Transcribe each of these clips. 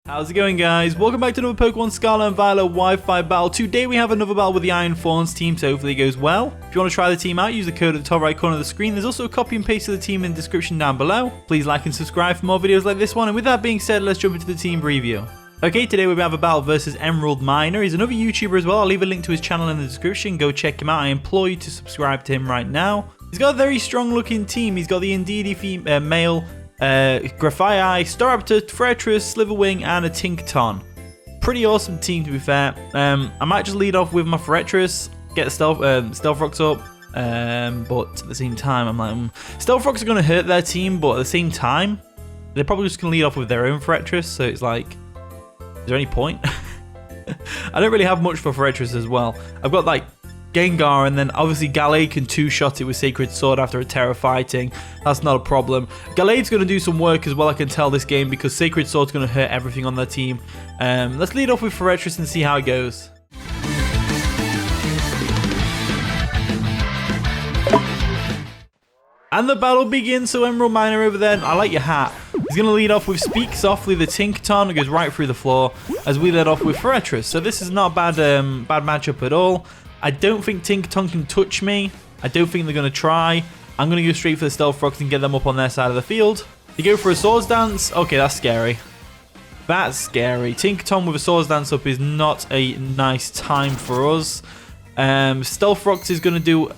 How's it going, guys? Welcome back to another Pokemon Scarlet and Violet Wi-Fi battle. Today we have another battle with the Iron Fawns team, so hopefully it goes well. If you want to try the team out, use the code at the top right corner of the screen. There's also a copy and paste of the team in the description down below. Please like and subscribe for more videos like this one. And with that being said, let's jump into the team preview. Okay, today we have a battle versus EMERALDMINER. He's another YouTuber as well. I'll leave a link to his channel in the description. Go check him out. I implore you to subscribe to him right now. He's got a very strong looking team. He's got the Intimidate male, Graphite, Staraptor, Forretress, Slitherwing, and a Tinkaton. Pretty awesome team, to be fair. I might just lead off with my Forretress, get the Stealth Rocks up, but at the same time, I'm like, Stealth Rocks are going to hurt their team, but at the same time, they're probably just going to lead off with their own Forretress, so it's like, is there any point? I don't really have much for Forretress as well. I've got like Gengar, and then obviously Gallade can two-shot it with Sacred Sword after a Tera fighting. That's not a problem. Gallade's going to do some work as well, I can tell, this game, because Sacred Sword's going to hurt everything on their team. Let's lead off with Forretress and see how it goes. And the battle begins, so EMERALDMINER over there, I like your hat. He's going to lead off with Speak Softly, the Tinkaton. It goes right through the floor as we lead off with Forretress. So this is not a bad matchup at all. I don't think Tinkaton can touch me. I don't think they're going to try. I'm going to go straight for the Stealth Rocks and get them up on their side of the field. They go for a Swords Dance. Okay, that's scary. That's scary. Tinkaton with a Swords Dance up is not a nice time for us. Stealth Rocks is going to do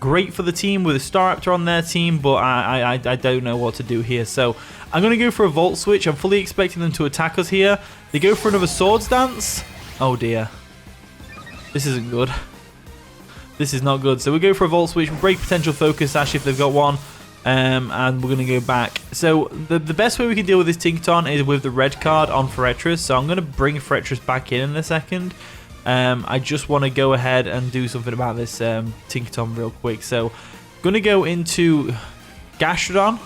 great for the team with a Staraptor on their team, but I don't know what to do here. So I'm going to go for a Volt Switch. I'm fully expecting them to attack us here. They go for another Swords Dance. Oh dear. This isn't good. This is not good. So we go for a Volt Switch, break Potential Focus Sash if they've got one, and we're going to go back. So the best way we can deal with this Tinkaton is with the red card on Forretress. So I'm going to bring Forretress back in a second. I just want to go ahead and do something about this Tinkaton real quick. So I'm going to go into Gastrodon,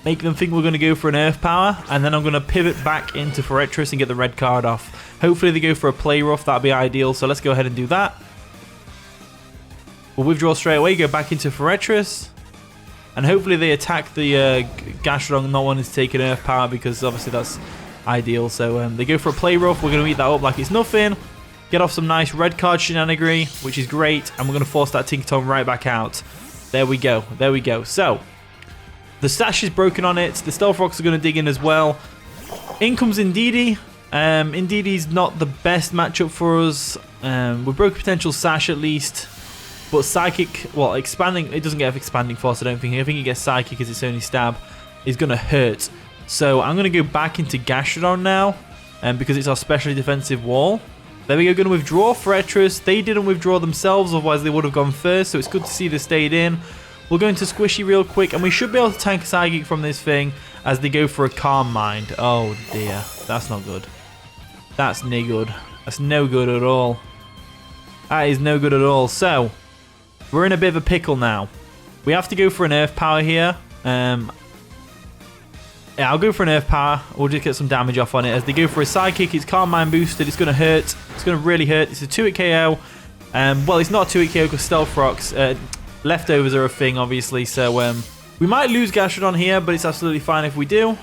make them think we're going to go for an Earth Power, and then I'm going to pivot back into Forretress and get the red card off. Hopefully they go for a Play Rough, that'd be ideal, so let's go ahead and do that. We'll withdraw straight away, go back into Forretress, and hopefully they attack the Gastrodon not wanting to take an Earth Power, because obviously that's ideal. So they go for a Play Rough, we're going to eat that up like it's nothing, get off some nice red card shenanigans, which is great, and we're going to force that Tinkaton right back out. There we go, there we go. So the sash is broken on it, the Stealth Rocks are going to dig in as well. In comes Indeedee. Indeedee's not the best matchup for us. We broke Potential Sash at least. But Psychic, well, expanding, it doesn't get expanding force, I don't think. I think it gets Psychic as its only stab, is going to hurt. So I'm going to go back into Gastrodon now, because it's our specially defensive wall. There we go, going to withdraw Forretress. They didn't withdraw themselves, otherwise they would have gone first, so it's good to see they stayed in. We'll go into Squishy real quick, and we should be able to tank a Psychic from this thing as they go for a Calm Mind. Oh dear, that's not good. That's no good. That's no good at all. That is no good at all. So we're in a bit of a pickle now. We have to go for an Earth Power here. Yeah, I'll go for an Earth Power. We'll just get some damage off on it. As they go for a Psychic, it's Calm Mind boosted. It's going to hurt. It's going to really hurt. It's a 2-hit KO. Well, it's not a 2-hit KO because Stealth Rocks. Leftovers are a thing, obviously. So we might lose Gastrodon here, but it's absolutely fine if we do.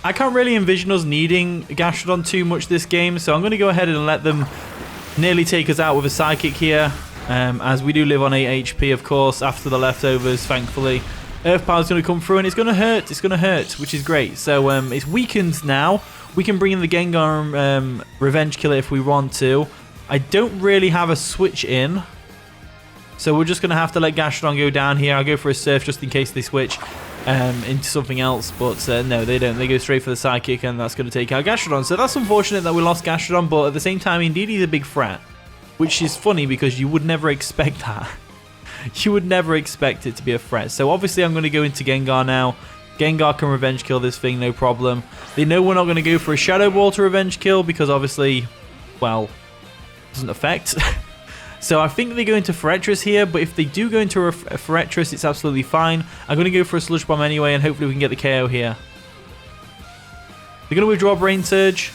I can't really envision us needing Gastrodon too much this game, so I'm going to go ahead and let them nearly take us out with a Psychic here. As we do live on 8 HP, of course, after the leftovers, thankfully. Earth Power is going to come through, and it's going to hurt. It's going to hurt, which is great. So it's weakened now. We can bring in the Gengar Revenge Killer if we want to. I don't really have a switch in, so we're just going to have to let Gastrodon go down here. I'll go for a Surf just in case they switch into something else, but no, they don't. They go straight for the Psychic, and that's going to take out Gastrodon. So that's unfortunate that we lost Gastrodon, but at the same time, indeed, he's a big threat. Which is funny because you would never expect that. You would never expect it to be a threat. So obviously I'm going to go into Gengar now. Gengar can revenge kill this thing, no problem. They know we're not going to go for a Shadow Ball to revenge kill because obviously, well, it doesn't affect. So I think they go into Forretress here, but if they do go into a Forretress, it's absolutely fine. I'm going to go for a Sludge Bomb anyway, and hopefully we can get the KO here. They're going to withdraw Brain Surge,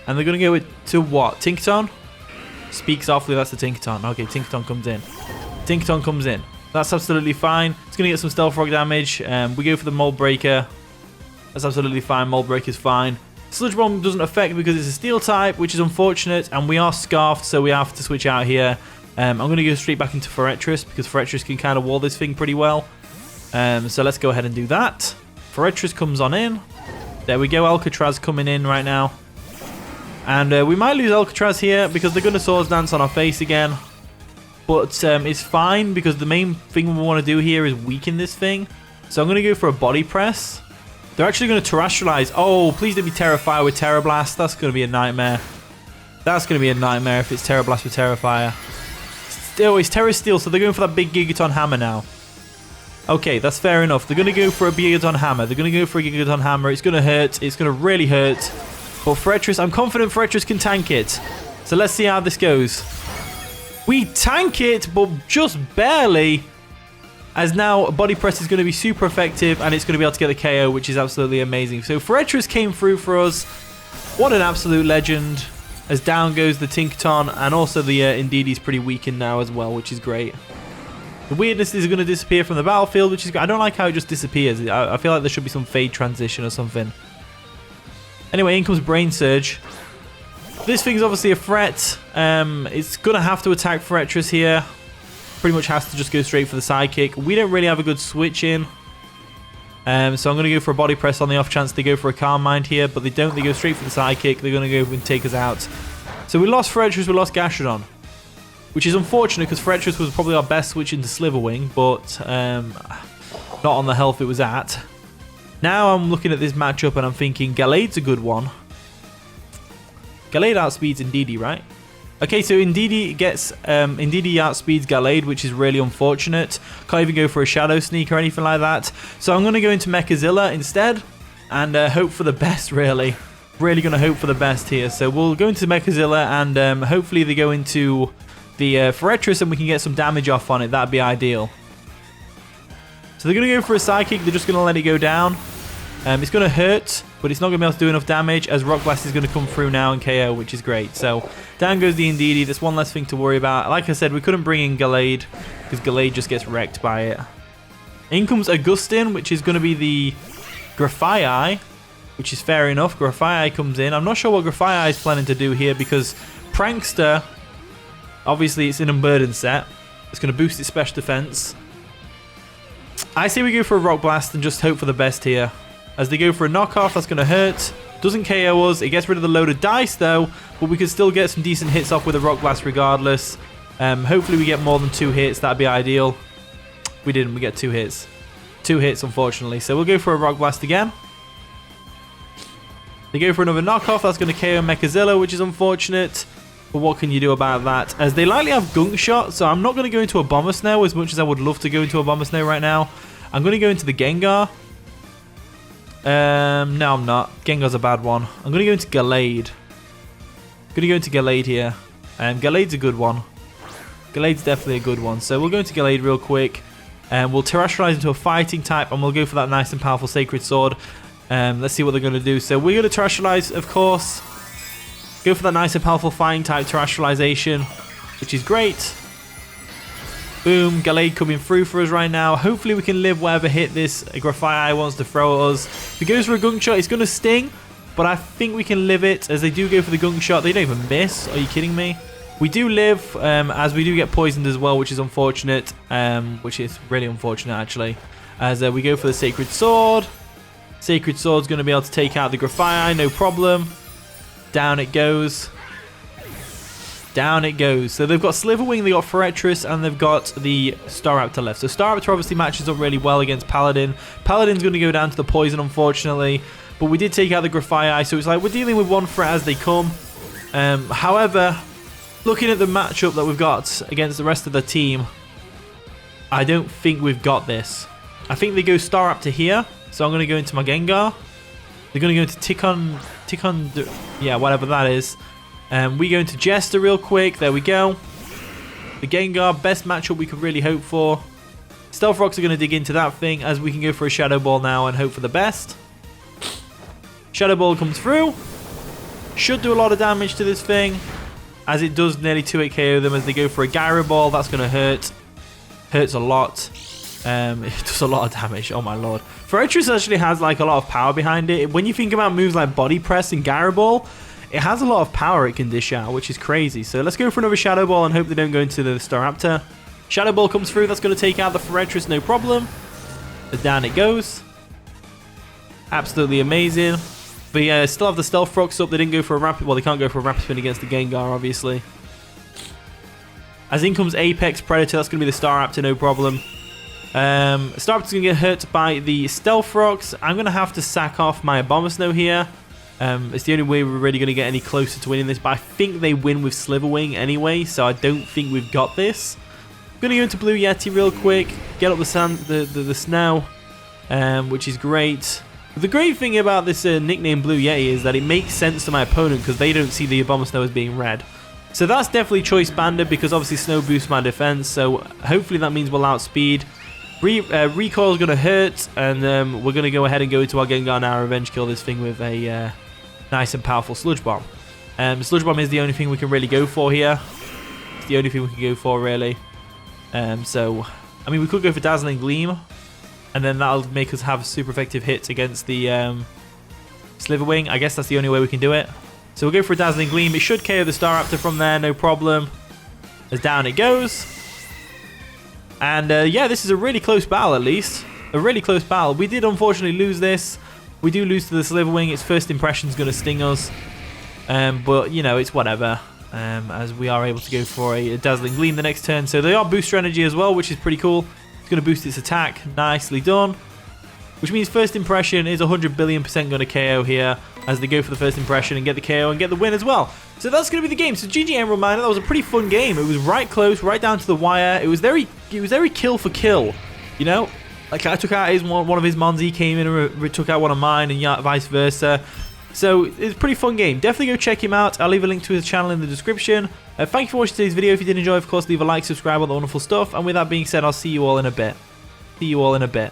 and they're going to go to what? Tinkaton? Speak Softly, that's the Tinkaton. Okay, Tinkaton comes in. Tinkaton comes in. That's absolutely fine. It's going to get some Stealth Rock damage. We go for the Mold Breaker. That's absolutely fine. Mold Breaker's fine. Sludge Bomb doesn't affect because it's a Steel type, which is unfortunate, and we are Scarfed, so we have to switch out here. I'm going to go straight back into Forretress because Forretress can kind of wall this thing pretty well. So let's go ahead and do that. Forretress comes on in. There we go, Alcatraz coming in right now. And we might lose Alcatraz here because they're going to Swords Dance on our face again. But it's fine because the main thing we want to do here is weaken this thing. So I'm going to go for a Body Press. They're actually going to Terrestrialize. Oh, please don't be Tera Fire with Tera Blast. That's going to be a nightmare. That's going to be a nightmare if it's Tera Blast with Tera Fire. Still, it's Tera Steel, so they're going for that big Gigaton Hammer now. Okay, that's fair enough. They're going to go for a Gigaton Hammer. They're going to go for a Gigaton Hammer. It's going to hurt. It's going to really hurt. But Forretress, I'm confident Forretress can tank it. So let's see how this goes. We tank it, but just barely. As now, Body Press is going to be super effective, and it's going to be able to get the KO, which is absolutely amazing. So Forretress came through for us. What an absolute legend. As down goes the Tinkaton, and also the Indeedee is pretty weakened now as well, which is great. The weirdness is going to disappear from the battlefield, which is great. I don't like how it just disappears. I feel like there should be some fade transition or something. Anyway, in comes Brain Surge. This thing's obviously a threat. It's going to have to attack Forretress here. Pretty much has to just go straight for the sidekick. We don't really have a good switch in. So I'm going to go for a Body Press on the off chance they go for a Calm Mind here, but they don't. They go straight for the sidekick. They're going to go and take us out. So we lost Forretress, we lost Gastrodon, which is unfortunate because Forretress was probably our best switch into Sliverwing, but not on the health it was at. Now I'm looking at this matchup and I'm thinking Gallade's a good one. Gallade outspeeds Indeedee, right? Okay, so Indeedee outspeeds Gallade, which is really unfortunate. Can't even go for a Shadow Sneak or anything like that. So I'm going to go into Mechazilla instead and hope for the best, really. Really going to hope for the best here. So we'll go into Mechazilla and hopefully they go into the Forretress and we can get some damage off on it. That'd be ideal. So they're going to go for a Psychic. They're just going to let it go down. It's going to hurt, but it's not going to be able to do enough damage as Rock Blast is going to come through now and KO, which is great. So down goes the Indeedee. That's one less thing to worry about. Like I said, we couldn't bring in Gallade because Gallade just gets wrecked by it. In comes Augustin, which is going to be the Grafaiai, which is fair enough. Grafaiai comes in. I'm not sure what Grafaiai is planning to do here because Prankster, obviously it's an Unburdened set. It's going to boost its special defense. I say we go for a Rock Blast and just hope for the best here. As they go for a knockoff, that's going to hurt. Doesn't KO us. It gets rid of the load of dice, though. But we can still get some decent hits off with a Rock Blast regardless. Hopefully we get more than 2 hits. That'd be ideal. We didn't. We get 2 hits. 2 hits, unfortunately. So we'll go for a Rock Blast again. They go for another knockoff. That's going to KO Mechazilla, which is unfortunate. But what can you do about that? As they likely have Gunk Shot, so I'm not going to go into a Bomber Snow as much as I would love to go into a Bomber Snow right now. I'm going to go into the Gengar. No, I'm not. Gengar's a bad one. I'm going to go into Gallade. I'm going to go into Gallade here. Gallade's a good one. Gallade's definitely a good one. So we'll go into Gallade real quick. We'll Terrestrialize into a fighting type and we'll go for that nice and powerful Sacred Sword. Let's see what they're going to do. So we're going to Terrestrialize, of course. Go for that nice and powerful fighting type Terrestrialization, which is great. Boom, Gallade coming through for us right now. Hopefully we can live whatever hit this Grafaiai wants to throw at us. If he goes for a Gunk Shot, it's going to sting, but I think we can live it as they do go for the Gunk Shot. They don't even miss. Are you kidding me? We do live, as we do get poisoned as well, which is unfortunate. Which is really unfortunate, actually. As we go for the Sacred Sword. Sacred Sword's going to be able to take out the Grafaiai, no problem. Down it goes. Down it goes. So they've got Sliverwing, they've got Forretress, and they've got the Staraptor left. So Staraptor obviously matches up really well against Paladin. Paladin's going to go down to the poison, unfortunately. But we did take out the Grafaiai, so it's like we're dealing with one threat as they come. However, looking at the matchup that we've got against the rest of the team, I don't think we've got this. I think they go Staraptor here, so I'm going to go into my Gengar. They're going to go into Tickon, yeah, whatever that is. We go into Jester real quick. There we go. The Gengar, best matchup we could really hope for. Stealth Rocks are going to dig into that thing as we can go for a Shadow Ball now and hope for the best. Shadow Ball comes through. Should do a lot of damage to this thing as it does nearly 2-hit KO them as they go for a Gyro Ball. That's going to hurt. Hurts a lot. It does a lot of damage. Oh my lord. Forretress actually has like a lot of power behind it. When you think about moves like Body Press and Gyro Ball, it has a lot of power it can dish out, which is crazy. So let's go for another Shadow Ball and hope they don't go into the Staraptor. Shadow Ball comes through. That's going to take out the Forretress, no problem. But down it goes. Absolutely amazing. But yeah, still have the Stealth Rocks up. They didn't go for a Rapid... Well, they can't go for a Rapid Spin against the Gengar, obviously. As in comes Apex Predator. That's going to be the Staraptor, no problem. Staraptor's going to get hurt by the Stealth Rocks. I'm going to have to sack off my Abomasnow here. It's the only way we're really going to get any closer to winning this. But I think they win with Sliverwing anyway, so I don't think we've got this. I'm going to go into Blue Yeti real quick. Get up the sand, the snow, which is great. The great thing about this nickname Blue Yeti is that it makes sense to my opponent because they don't see the Abomasnow as being red. So that's definitely choice banded because obviously snow boosts my defense. So hopefully that means we'll outspeed. Recoil is going to hurt, and we're going to go ahead and go into our Gengar now, revenge kill this thing with a nice and powerful Sludge Bomb. Sludge Bomb is the only thing we can really go for here. It's the only thing we can go for really. So, I mean, we could go for Dazzling Gleam, and then that'll make us have super effective hits against the Sliverwing. I guess that's the only way we can do it. So we'll go for a Dazzling Gleam. It should KO the Staraptor from there, no problem. As down it goes. And yeah, this is a really close battle at least. A really close battle. We did unfortunately lose this. We do lose to the Sliverwing. Its first impression is going to sting us. But, you know, it's whatever. As we are able to go for a Dazzling Gleam the next turn. So they are booster energy as well, which is pretty cool. It's going to boost its attack. Nicely done. Which means first impression is 100 billion% going to KO here. As they go for the first impression and get the KO and get the win as well. So that's going to be the game. So GG EMERALDMINER, that was a pretty fun game. It was right close, right down to the wire. It was very kill for kill, you know? Like I took out one of his mons, he came in and took out one of mine, and vice versa. So it's a pretty fun game. Definitely go check him out. I'll leave a link to his channel in the description. Thank you for watching today's video. If you did enjoy, of course, leave a like, subscribe, all the wonderful stuff. And with that being said, I'll see you all in a bit. See you all in a bit.